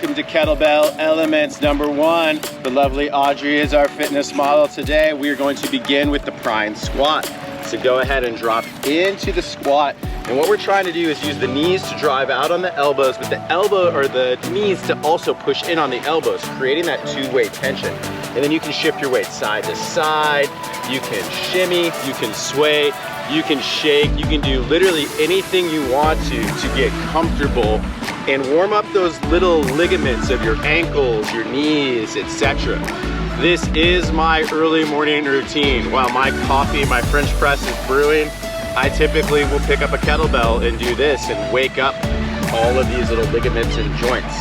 welcome to Kettlebell Elements number 1. The lovely Audrey is our fitness model today. We are going to begin with the prime squat. So go ahead and drop into the squat. And what we're trying to do is use the knees to drive out on the elbows, but the elbow or the knees to also push in on the elbows, creating that two-way tension. And then you can shift your weight side to side. You can shimmy, you can sway, you can shake, you can do literally anything you want to get comfortable and warm up those little ligaments of your ankles, your knees, etc. This is my early morning routine. While my coffee, my French press is brewing, I typically will pick up a kettlebell and do this and wake up all of these little ligaments and joints.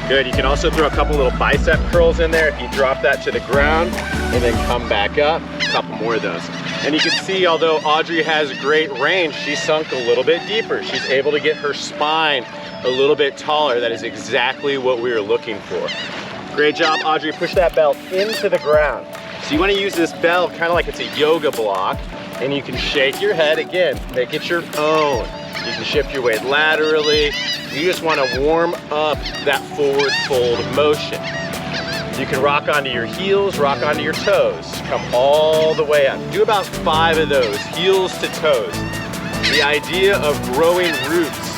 Good, you can also throw a couple little bicep curls in there if you drop that to the ground and then come back up, a couple more of those. And you can see, although Audrey has great range, she sunk a little bit deeper. She's able to get her spine a little bit taller. That is exactly what we were looking for. Great job, Audrey. Push that bell into the ground. So you want to use this bell kind of like it's a yoga block, and you can shake your head again, make it your own. You can shift your weight laterally. You just want to warm up that forward fold motion. You can rock onto your heels, rock onto your toes. Come all the way up. Do about 5 of those, heels to toes. The idea of growing roots,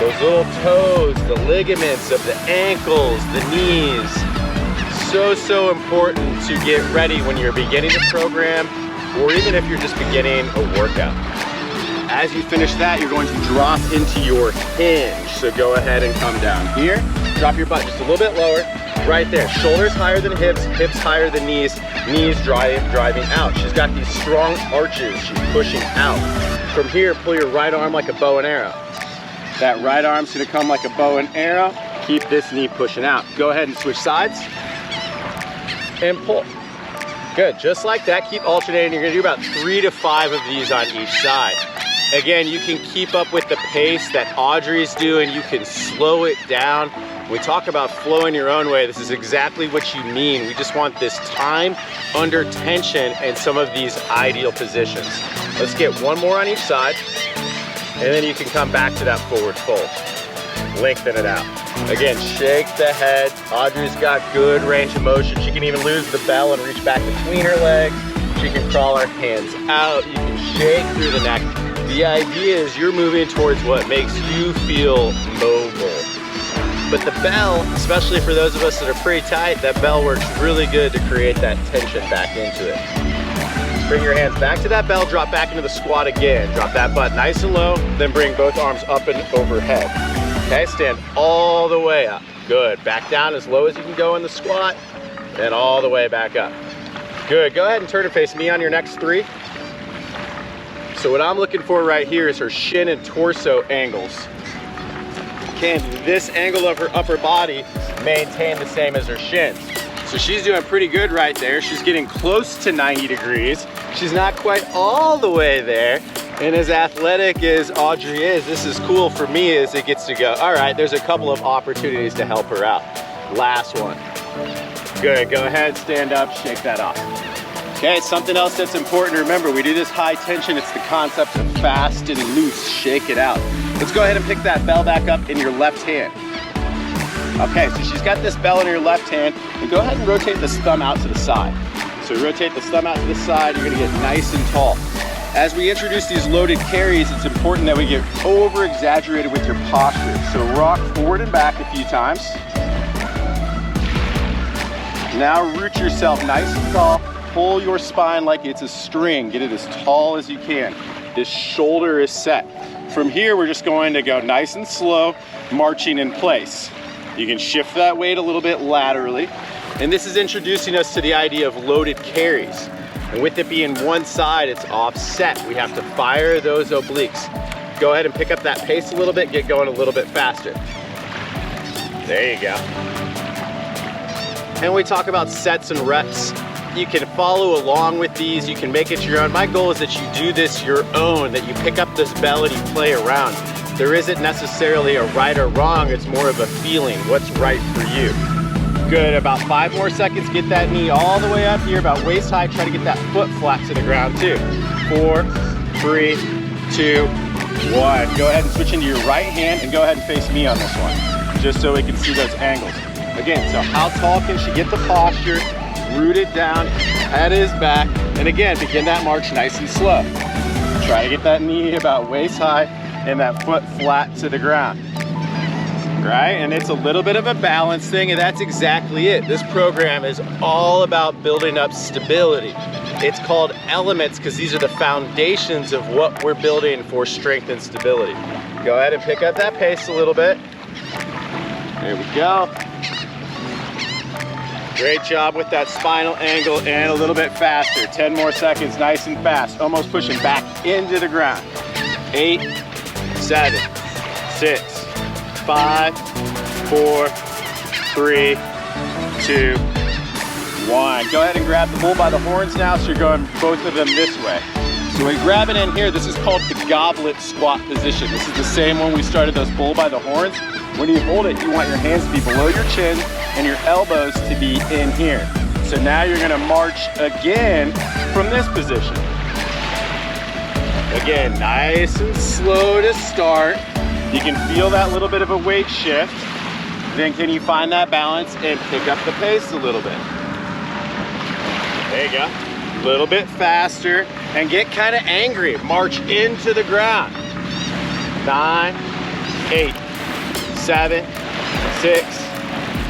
those little toes, the ligaments of the ankles, the knees, so important to get ready when you're beginning the program, or even if you're just beginning a workout. As you finish that, you're going to drop into your hinge. So go ahead and come down here. Drop your butt just a little bit lower. Right there. Shoulders higher than hips, hips higher than knees, knees driving out. She's got these strong arches. She's pushing out. From here, pull your right arm like a bow and arrow. That right arm's gonna come like a bow and arrow. Keep this knee pushing out. Go ahead and switch sides and pull. Good, just like that. Keep alternating. You're gonna do about 3 to 5 of these on each side. Again, you can keep up with the pace that Audrey's doing. You can slow it down. When we talk about flowing your own way, this is exactly what you mean. We just want this time under tension and some of these ideal positions. Let's get one more on each side, and then you can come back to that forward fold. Lengthen it out. Again, shake the head. Audrey's got good range of motion. She can even lose the bell and reach back between her legs. She can crawl her hands out. You can shake through the neck. The idea is you're moving towards what makes you feel mobile. But the bell, especially for those of us that are pretty tight, that bell works really good to create that tension back into it. Bring your hands back to that bell, drop back into the squat again. Drop that butt nice and low, then bring both arms up and overhead. Okay, stand all the way up. Good, back down as low as you can go in the squat, and all the way back up. Good, go ahead and turn and face me on your next 3. So what I'm looking for right here is her shin and torso angles. Can this angle of her upper body maintain the same as her shins? So she's doing pretty good right there. She's getting close to 90 degrees. She's not quite all the way there. And as athletic as Audrey is, this is cool for me as it gets to go, all right, there's a couple of opportunities to help her out. Last one. Good, go ahead, stand up, shake that off. Okay, something else that's important to remember, we do this high tension, it's the concept of fast and loose, shake it out. Let's go ahead and pick that bell back up in your left hand. Okay, so she's got this bell in her left hand, and go ahead and rotate this thumb out to the side. So rotate this thumb out to the side, you're gonna get nice and tall. As we introduce these loaded carries, it's important that we get over-exaggerated with your posture. So rock forward and back a few times. Now root yourself nice and tall. Pull your spine like it's a string. Get it as tall as you can. This shoulder is set. From here, we're just going to go nice and slow, marching in place. You can shift that weight a little bit laterally. And this is introducing us to the idea of loaded carries. And with it being one side, it's offset. We have to fire those obliques. Go ahead and pick up that pace a little bit, get going a little bit faster. There you go. And we talk about sets and reps. You can follow along with these, you can make it your own. My goal is that you do this your own, that you pick up this bell and you play around. There isn't necessarily a right or wrong, it's more of a feeling, what's right for you. Good, about 5 more seconds, get that knee all the way up here, about waist high, try to get that foot flat to the ground too. 4, 3, 2, 1. Go ahead and switch into your right hand and go ahead and face me on this one. just so we can see those angles. Again, so how tall can she get the posture? Root it down, head is back, and again, begin that march nice and slow. Try to get that knee about waist high and that foot flat to the ground. Right? And it's a little bit of a balance thing, and that's exactly it. This program is all about building up stability. It's called elements because these are the foundations of what we're building for strength and stability. Go ahead and pick up that pace a little bit. There we go. Great job with that spinal angle and a little bit faster. 10 more seconds, nice and fast. Almost pushing back into the ground. 8, 7, 6, 5, 4, 3, 2, 1. Go ahead and grab the bull by the horns now, so you're going both of them this way. So when we grab it in here, this is called the goblet squat position. This is the same one we started those bull by the horns. When you hold it, you want your hands to be below your chin and your elbows to be in here. So now you're gonna march again from this position. Again, nice and slow to start. You can feel that little bit of a weight shift. Then can you find that balance and pick up the pace a little bit? There you go. A little bit faster and get kind of angry. March into the ground. 9, 8, 7, 6,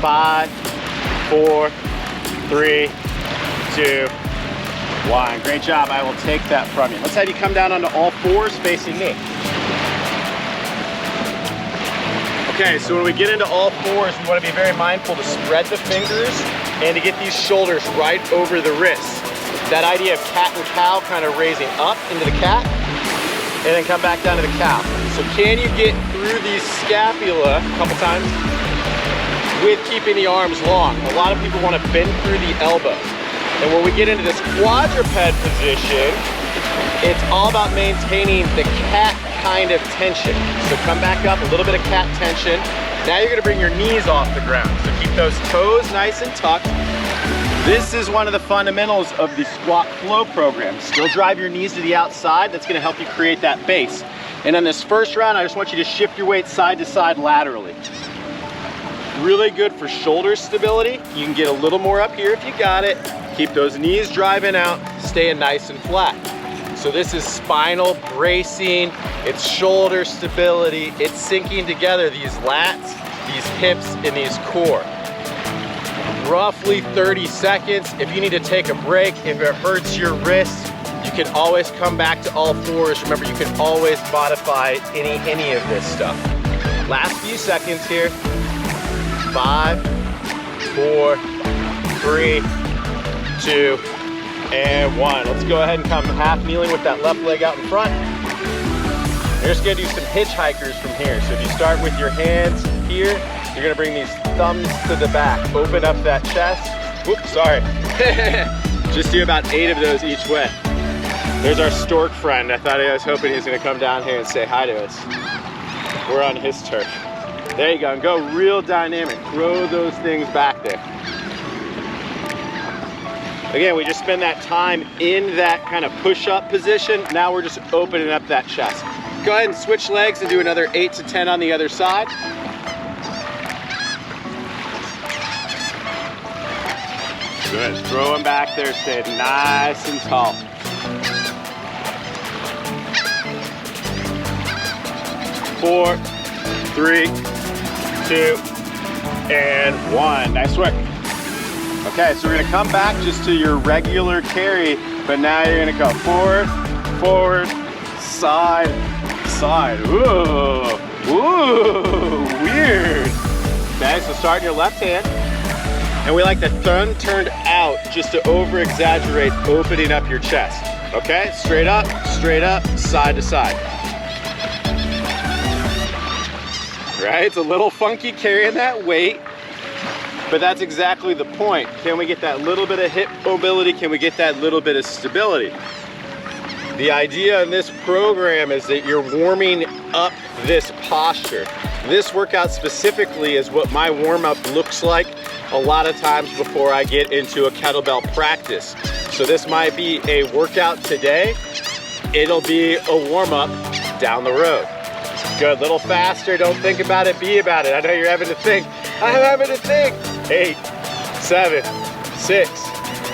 5, 4, 3, 2, 1. Great job. I will take that from you. Let's have you come down onto all fours facing me. Okay, so when we get into all fours, we want to be very mindful to spread the fingers and to get these shoulders right over the wrists. That idea of cat and cow, kind of raising up into the cat and then come back down to the cow. So can you get through the scapula a couple times with keeping the arms long? A lot of people want to bend through the elbow. And when we get into this quadruped position, it's all about maintaining the cat kind of tension. So come back up, a little bit of cat tension. Now you're gonna bring your knees off the ground. So keep those toes nice and tucked. This is one of the fundamentals of the squat flow program. Still drive your knees to the outside. That's gonna help you create that base. And on this first round, I just want you to shift your weight side to side laterally. Really good for shoulder stability. You can get a little more up here if you got it. Keep those knees driving out, staying nice and flat. So this is spinal bracing, it's shoulder stability, it's syncing together these lats, these hips, and these core. Roughly 30 seconds. If you need to take a break, if it hurts your wrist, you can always come back to all fours. Remember, you can always modify any of this stuff. Last few seconds here. 5, 4, 3, 2, and 1. Let's go ahead and come half kneeling with that left leg out in front. You're just gonna do some hitchhikers from here. So if you start with your hands here, you're gonna bring these thumbs to the back. Open up that chest. Whoops, sorry. Just do about 8 of those each way. There's our stork friend. I was hoping he was gonna come down here and say hi to us. We're on his turf. There you go, and go real dynamic. Throw those things back there. Again, we just spend that time in that kind of push-up position. Now we're just opening up that chest. Go ahead and switch legs and do another 8 to 10 on the other side. Good, throw them back there, stay nice and tall. Four, 3, 2, and 1. Nice work. Okay, so we're gonna come back just to your regular carry, but now you're gonna go forward, forward, side, side. Ooh, ooh, weird. Okay, so start in your left hand. And we like the thumb turned out just to over-exaggerate opening up your chest. Okay, straight up, side to side. Right, it's a little funky carrying that weight, but that's exactly the point. Can we get that little bit of hip mobility? Can we get that little bit of stability? The idea in this program is that you're warming up this posture. This workout specifically is what my warm-up looks like a lot of times before I get into a kettlebell practice. So this might be a workout today. It'll be a warm-up down the road. Good, little faster, don't think about it, be about it. I know you're having to think. I'm having to think. 8, 7, 6,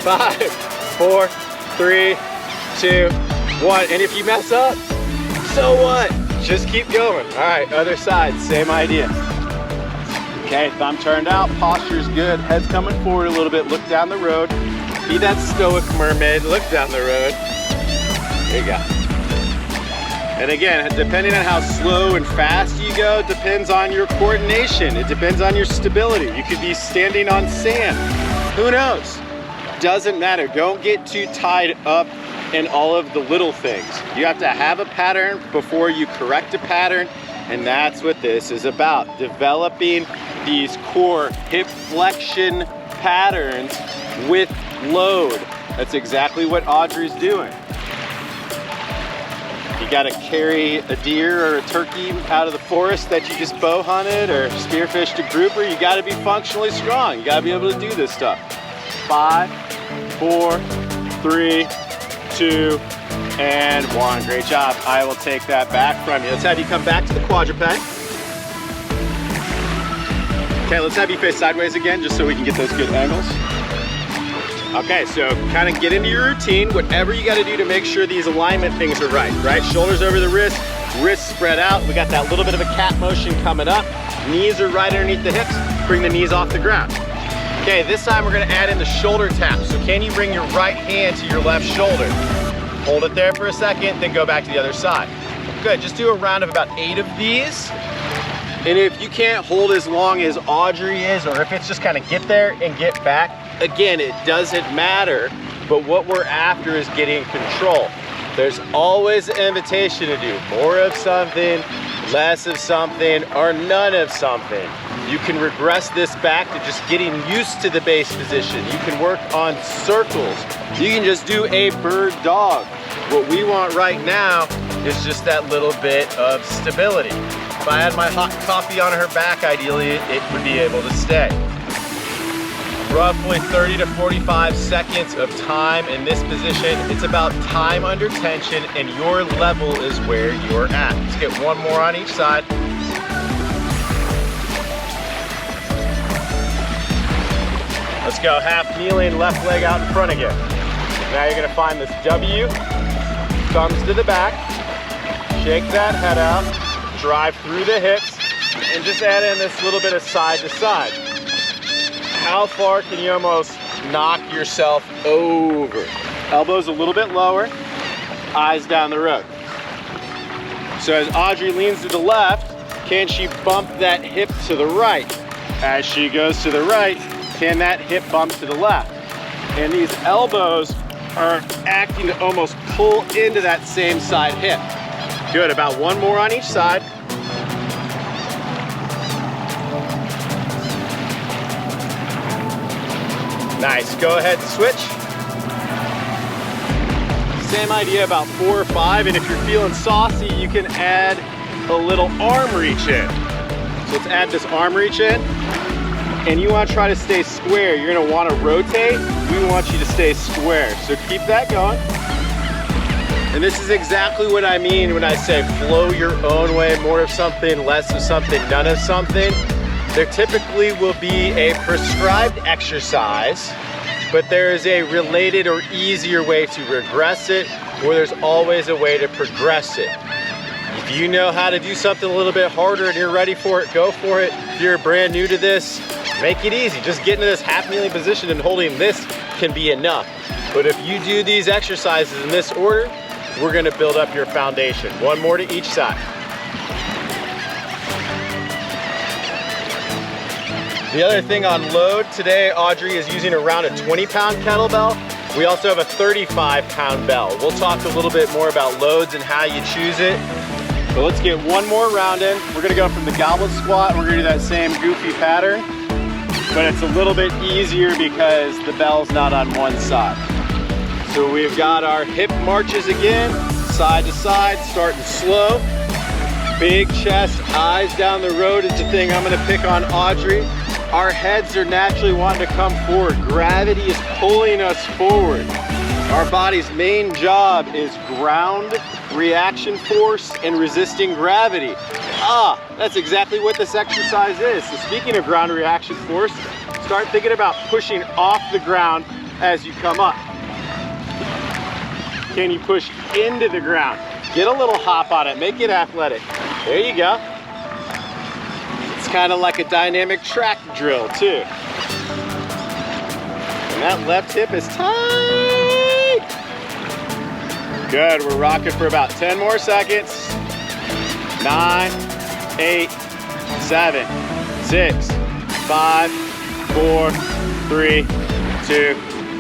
5, 4, 3, 2, 1. And if you mess up, so what? Just keep going. All right, other side, same idea. Okay, thumb turned out, posture's good, head's coming forward a little bit, look down the road. Be that stoic mermaid, look down the road. There you go. And again, depending on how slow and fast you go, depends on your coordination. It depends on your stability. You could be standing on sand. Who knows? Doesn't matter. Don't get too tied up in all of the little things. You have to have a pattern before you correct a pattern, and that's what this is about. Developing these core hip flexion patterns with load. That's exactly what Audrey's doing. You gotta carry a deer or a turkey out of the forest that you just bow hunted or spearfished a grouper. You gotta be functionally strong. You gotta be able to do this stuff. 5, 4, 3, 2, and 1. Great job. I will take that back from you. Let's have you come back to the quadruped. Okay, let's have you face sideways again just so we can get those good angles. Okay, so kind of get into your routine, whatever you gotta do to make sure these alignment things are right? Shoulders over the wrists, wrists spread out. We got that little bit of a cat motion coming up. Knees are right underneath the hips. Bring the knees off the ground. Okay, this time we're gonna add in the shoulder tap. So can you bring your right hand to your left shoulder? Hold it there for a second, then go back to the other side. Good, just do a round of about 8 of these. And if you can't hold as long as Audrey is, or if it's just kind of get there and get back, again, it doesn't matter, but what we're after is getting control. There's always an invitation to do more of something, less of something, or none of something. You can regress this back to just getting used to the base position. You can work on circles. You can just do a bird dog. What we want right now is just that little bit of stability. If I had my hot coffee on her back, ideally, it would be able to stay. Roughly 30 to 45 seconds of time in this position. It's about time under tension, and your level is where you're at. Let's get one more on each side. Let's go half kneeling, left leg out in front again. Now you're gonna find this W, thumbs to the back, shake that head out, drive through the hips, and just add in this little bit of side to side. How far can you almost knock yourself over? Elbows a little bit lower, eyes down the road. So as Audrey leans to the left, can she bump that hip to the right? As she goes to the right, can that hip bump to the left? And these elbows are acting to almost pull into that same side hip. Good, about one more on each side. Nice, go ahead and switch. Same idea, about 4 or 5, and if you're feeling saucy, you can add a little arm reach in. So let's add this arm reach in, and you want to try to stay square. You're going to want to rotate. We want you to stay square, so keep that going. And this is exactly what I mean when I say flow your own way, more of something, less of something, none of something. There typically will be a prescribed exercise, but there is a related or easier way to regress it, or there's always a way to progress it. If you know how to do something a little bit harder and you're ready for it, go for it. If you're brand new to this, make it easy. Just get into this half kneeling position and holding this can be enough. But if you do these exercises in this order, we're gonna build up your foundation. One more to each side. The other thing on load, today Audrey is using around a 20-pound kettlebell. We also have a 35-pound bell. We'll talk a little bit more about loads and how you choose it. So let's get one more round in. We're gonna go from the goblet squat. We're gonna do that same goofy pattern, but it's a little bit easier because the bell's not on one side. So we've got our hip marches again, side to side, starting slow. Big chest, eyes down the road is the thing I'm gonna pick on Audrey. Our heads are naturally wanting to come forward. Gravity is pulling us forward. Our body's main job is ground, reaction force, and resisting gravity. That's exactly what this exercise is. So speaking of ground reaction force, start thinking about pushing off the ground as you come up. Can you push into the ground? Get a little hop on it, make it athletic. There you go. It's kind of like a dynamic track drill too. And that left hip is tight. Good, we're rocking for about 10 more seconds. 9, 8, 7, 6, 5, 4, 3, 2,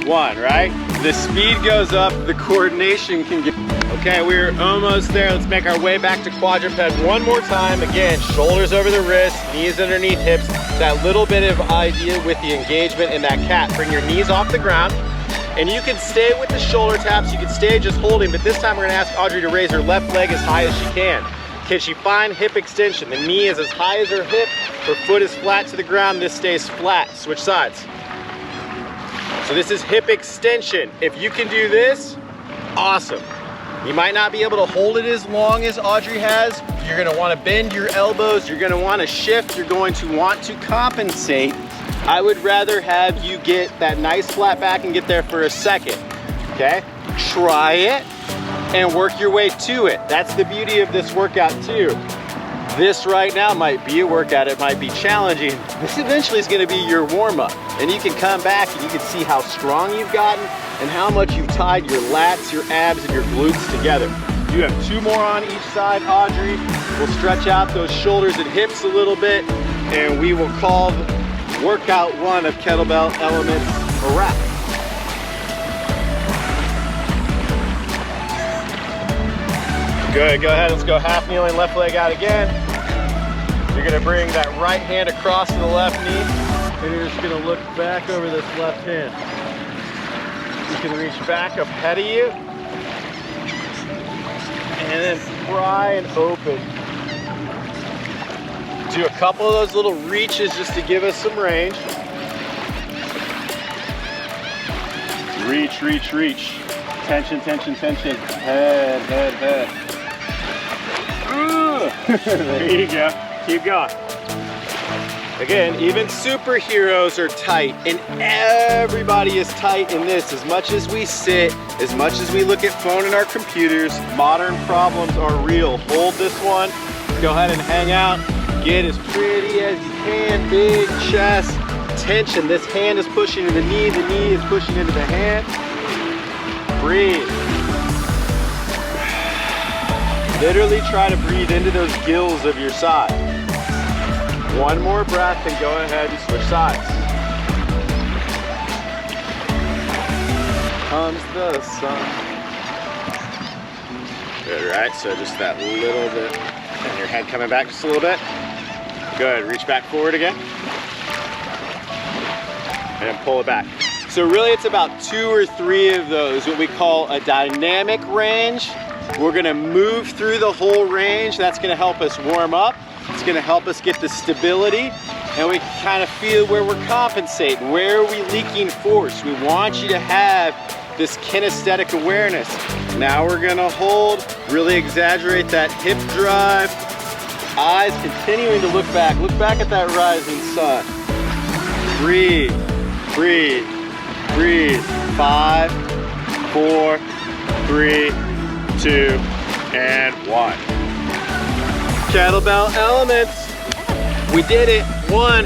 1, right? The speed goes up, the coordination can get... Okay, we're almost there. Let's make our way back to quadruped one more time. Again, shoulders over the wrists, knees underneath hips. That little bit of idea with the engagement in that cat. Bring your knees off the ground, and you can stay with the shoulder taps. You can stay just holding, but this time we're gonna ask Audrey to raise her left leg as high as she can. Can she find hip extension? The knee is as high as her hip, her foot is flat to the ground, this stays flat. Switch sides. So this is hip extension. If you can do this, awesome. You might not be able to hold it as long as Audrey has. You're gonna wanna bend your elbows, you're gonna wanna shift, you're going to want to compensate. I would rather have you get that nice flat back and get there for a second, okay? Try it and work your way to it. That's the beauty of this workout too. This right now might be a workout, it might be challenging. This eventually is gonna be your warm-up, and you can come back and you can see how strong you've gotten and how much you've tied your lats, your abs, and your glutes together. You have 2 more on each side, Audrey. We'll stretch out those shoulders and hips a little bit, and we will call workout 1 of kettlebell elements a wrap. Good, go ahead, let's go half kneeling, left leg out again. You're gonna bring that right hand across to the left knee, and you're just gonna look back over this left hand. You can reach back up ahead of you, and then pry and open. Do a couple of those little reaches just to give us some range. Reach, reach, reach. Tension, tension, tension. Head, head, head. There you go. Keep going. Again, even superheroes are tight, and everybody is tight in this. As much as we sit, as much as we look at phone and our computers, modern problems are real. Hold this one. Go ahead and hang out. Get as pretty as you can. Big chest. Tension. This hand is pushing into the knee is pushing into the hand. Breathe. Literally try to breathe into those gills of your side. One more breath and go ahead and switch sides. Comes the sun. Good, right? So just that little bit. And your head coming back just a little bit. Good, reach back forward again. And pull it back. So really it's about 2 or 3 of those, what we call a dynamic range. We're gonna move through the whole range. That's gonna help us warm up. It's gonna help us get the stability, and we can kind of feel where we're compensating. Where are we leaking force? We want you to have this kinesthetic awareness. Now we're gonna hold, really exaggerate that hip drive. Eyes continuing to look back. Look back at that rising sun. Breathe, breathe, breathe. 5, 4, 3, 2, and 1. Kettlebell elements. We did it. 1,